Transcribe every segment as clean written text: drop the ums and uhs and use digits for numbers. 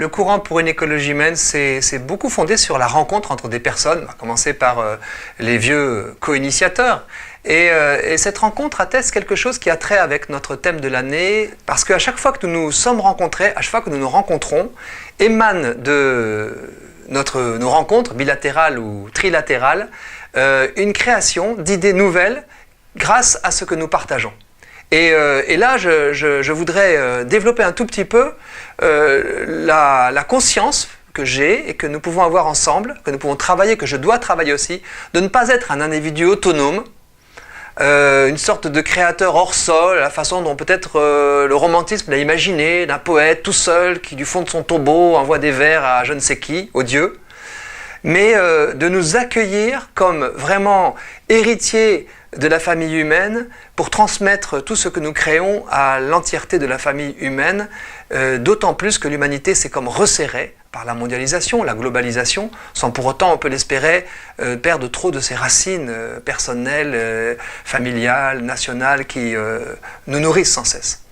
Le courant pour une écologie humaine, c'est beaucoup fondé sur la rencontre entre des personnes, on va commencer par les vieux co-initiateurs. Et cette rencontre atteste quelque chose qui a trait avec notre thème de l'année, parce qu'à chaque fois que nous nous sommes rencontrés, à chaque fois que nous nous rencontrons, émane de nos rencontres bilatérales ou trilatérales, une création d'idées nouvelles grâce à ce que nous partageons. Et là, je voudrais développer un tout petit peu la conscience que j'ai et que nous pouvons avoir ensemble, que nous pouvons travailler, que je dois travailler aussi, de ne pas être un individu autonome, une sorte de créateur hors sol, la façon dont peut-être le romantisme l'a imaginé, d'un poète tout seul qui du fond de son tombeau envoie des vers à je ne sais qui, aux dieux, mais de nous accueillir comme vraiment héritiers de la famille humaine pour transmettre tout ce que nous créons à l'entièreté de la famille humaine, d'autant plus que l'humanité s'est comme resserrée par la mondialisation, la globalisation, sans pour autant, on peut l'espérer, perdre trop de ses racines personnelles, familiales, nationales qui nous nourrissent sans cesse.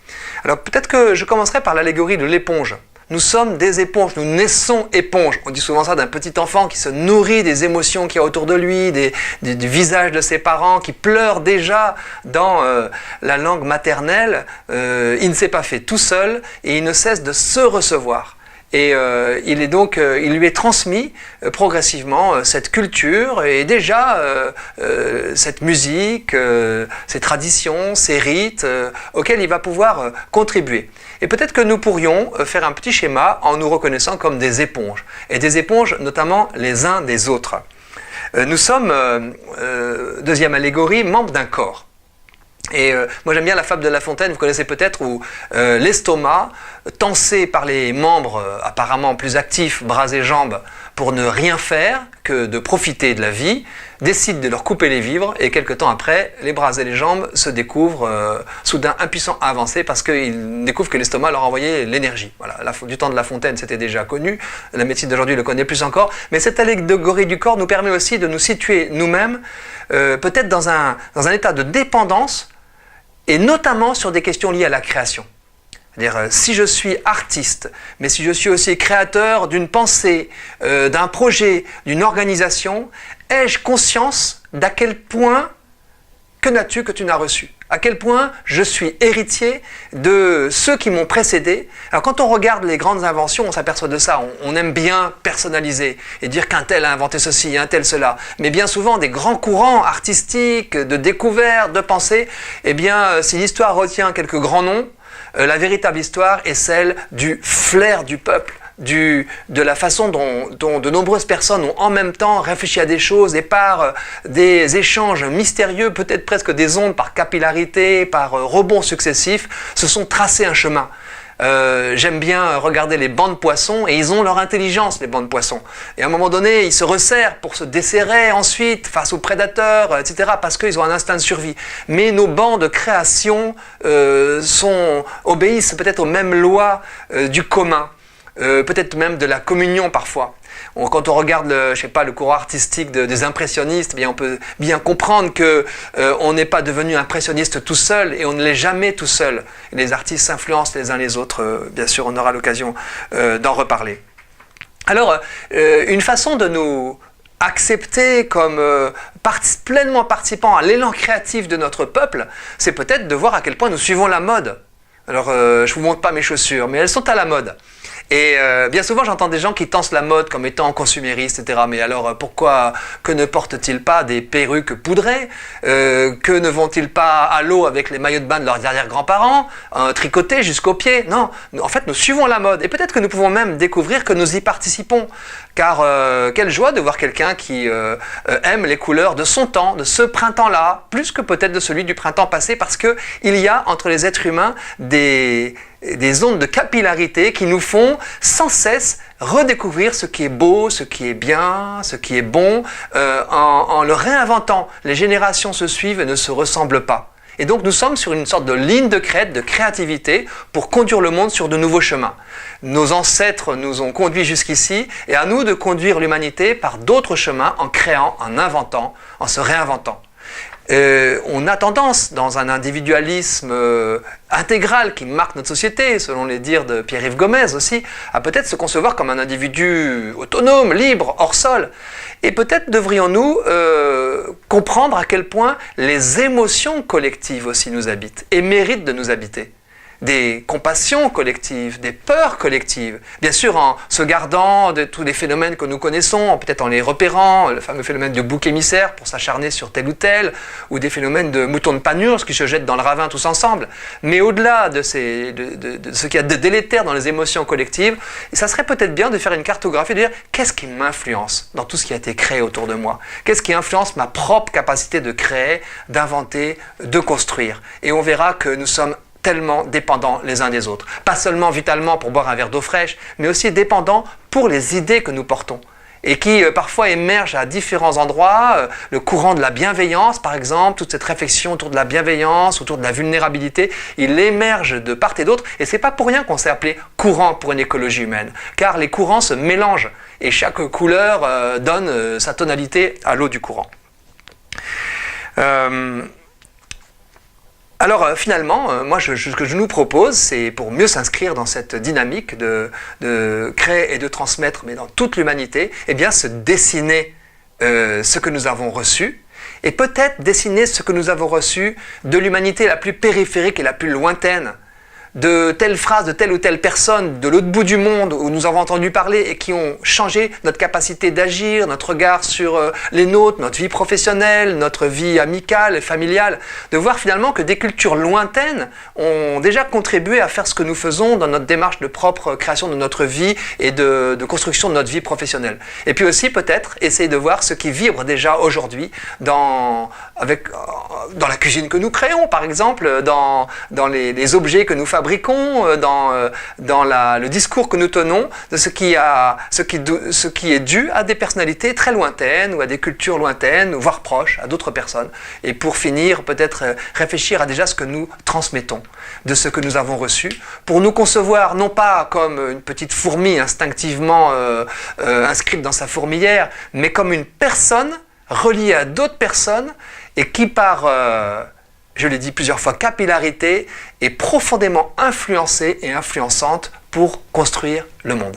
Alors peut-être que je commencerai par l'allégorie de l'éponge. Nous sommes des éponges, nous naissons éponges. On dit souvent ça d'un petit enfant qui se nourrit des émotions qu'il y a autour de lui, du visage de ses parents, qui pleure déjà dans la langue maternelle. Il ne s'est pas fait tout seul et il ne cesse de se recevoir. Et il lui est transmis progressivement cette culture et déjà cette musique, ces traditions, ces rites auxquels il va pouvoir contribuer. Et peut-être que nous pourrions faire un petit schéma en nous reconnaissant comme des éponges. Et des éponges notamment les uns des autres. Nous sommes, deuxième allégorie, membres d'un corps. Et moi j'aime bien la fable de La Fontaine, vous connaissez peut-être, où l'estomac, tensé par les membres apparemment plus actifs, bras et jambes, pour ne rien faire que de profiter de la vie, décide de leur couper les vivres et quelque temps après, les bras et les jambes se découvrent soudain impuissants à avancer parce qu'ils découvrent que l'estomac leur a envoyé l'énergie. Voilà, du temps de La Fontaine, c'était déjà connu, la médecine d'aujourd'hui le connaît plus encore, mais cette allégorie du corps nous permet aussi de nous situer nous-mêmes peut-être dans un état de dépendance et notamment sur des questions liées à la création. C'est-à-dire, si je suis artiste, mais si je suis aussi créateur d'une pensée, d'un projet, d'une organisation, ai-je conscience d'à quel point, que n'as-tu que tu n'as reçu? À quel point je suis héritier de ceux qui m'ont précédé. Alors quand on regarde les grandes inventions, on s'aperçoit de ça. On aime bien personnaliser et dire qu'un tel a inventé ceci, un tel cela. Mais bien souvent, des grands courants artistiques, de découvertes, de pensée, eh bien, si l'histoire retient quelques grands noms, la véritable histoire est celle du flair du peuple, de la façon dont de nombreuses personnes ont en même temps réfléchi à des choses et par des échanges mystérieux, peut-être presque des ondes par capillarité, par rebonds successifs, se sont tracés un chemin. J'aime bien regarder les bancs de poissons et ils ont leur intelligence, les bancs de poissons. Et à un moment donné, ils se resserrent pour se desserrer ensuite face aux prédateurs, etc. parce qu'ils ont un instinct de survie. Mais nos bancs de création obéissent peut-être aux mêmes lois du commun. Peut-être même de la communion parfois. Quand on regarde le courant artistique des impressionnistes, bien, on peut bien comprendre qu'on n'est pas devenu impressionniste tout seul et on ne l'est jamais tout seul. Les artistes s'influencent les uns les autres, bien sûr on aura l'occasion d'en reparler. Alors, une façon de nous accepter comme pleinement participants à l'élan créatif de notre peuple, c'est peut-être de voir à quel point nous suivons la mode. Alors, je ne vous montre pas mes chaussures, mais elles sont à la mode. Et bien souvent, j'entends des gens qui tancent la mode comme étant consuméristes, etc. Mais alors, pourquoi, que ne portent-ils pas des perruques poudrées? Que ne vont-ils pas à l'eau avec les maillots de bain de leurs arrière-grands-parents, tricotés jusqu'aux pieds? Non, en fait, nous suivons la mode. Et peut-être que nous pouvons même découvrir que nous y participons. Car quelle joie de voir quelqu'un qui aime les couleurs de son temps, de ce printemps-là, plus que peut-être de celui du printemps passé, parce qu'il y a entre les êtres humains des ondes de capillarité qui nous font sans cesse redécouvrir ce qui est beau, ce qui est bien, ce qui est bon, en le réinventant. Les générations se suivent et ne se ressemblent pas. Et donc nous sommes sur une sorte de ligne de crête, de créativité pour conduire le monde sur de nouveaux chemins. Nos ancêtres nous ont conduits jusqu'ici et à nous de conduire l'humanité par d'autres chemins en créant, en inventant, en se réinventant. On a tendance, dans un individualisme intégral qui marque notre société, selon les dires de Pierre-Yves Gomez aussi, à peut-être se concevoir comme un individu autonome, libre, hors sol. Et peut-être devrions-nous comprendre à quel point les émotions collectives aussi nous habitent et méritent de nous habiter. Des compassions collectives, des peurs collectives, bien sûr en se gardant de tous les phénomènes que nous connaissons, peut-être en les repérant, le fameux phénomène du bouc émissaire pour s'acharner sur tel, ou des phénomènes de moutons de panurge qui se jettent dans le ravin tous ensemble. Mais au-delà de ce qu'il y a de délétère dans les émotions collectives, ça serait peut-être bien de faire une cartographie, de dire qu'est-ce qui m'influence dans tout ce qui a été créé autour de moi, qu'est-ce qui influence ma propre capacité de créer, d'inventer, de construire. Et on verra que nous sommes tellement dépendants les uns des autres. Pas seulement vitalement pour boire un verre d'eau fraîche, mais aussi dépendants pour les idées que nous portons et qui parfois émergent à différents endroits. Le courant de la bienveillance, par exemple, toute cette réflexion autour de la bienveillance, autour de la vulnérabilité, il émerge de part et d'autre. Et c'est pas pour rien qu'on s'est appelé courant pour une écologie humaine, car les courants se mélangent et chaque couleur donne sa tonalité à l'eau du courant. Alors finalement, moi ce que je nous propose, c'est pour mieux s'inscrire dans cette dynamique de créer et de transmettre, mais dans toute l'humanité, eh bien se dessiner ce que nous avons reçu, et peut-être dessiner ce que nous avons reçu de l'humanité la plus périphérique et la plus lointaine, de telles phrases de telle ou telle personne de l'autre bout du monde où nous avons entendu parler et qui ont changé notre capacité d'agir, notre regard sur les nôtres, notre vie professionnelle, notre vie amicale et familiale, de voir finalement que des cultures lointaines ont déjà contribué à faire ce que nous faisons dans notre démarche de propre création de notre vie et de construction de notre vie professionnelle. Et puis aussi peut-être essayer de voir ce qui vibre déjà aujourd'hui dans la cuisine que nous créons, par exemple, dans les objets que nous fabriquons, dans le discours que nous tenons, de ce qui est dû à des personnalités très lointaines ou à des cultures lointaines, voire proches, à d'autres personnes. Et pour finir, peut-être réfléchir à déjà ce que nous transmettons, de ce que nous avons reçu, pour nous concevoir non pas comme une petite fourmi instinctivement inscrite dans sa fourmilière, mais comme une personne reliée à d'autres personnes et qui par, je l'ai dit plusieurs fois, capillarité est profondément influencée et influençante pour construire le monde.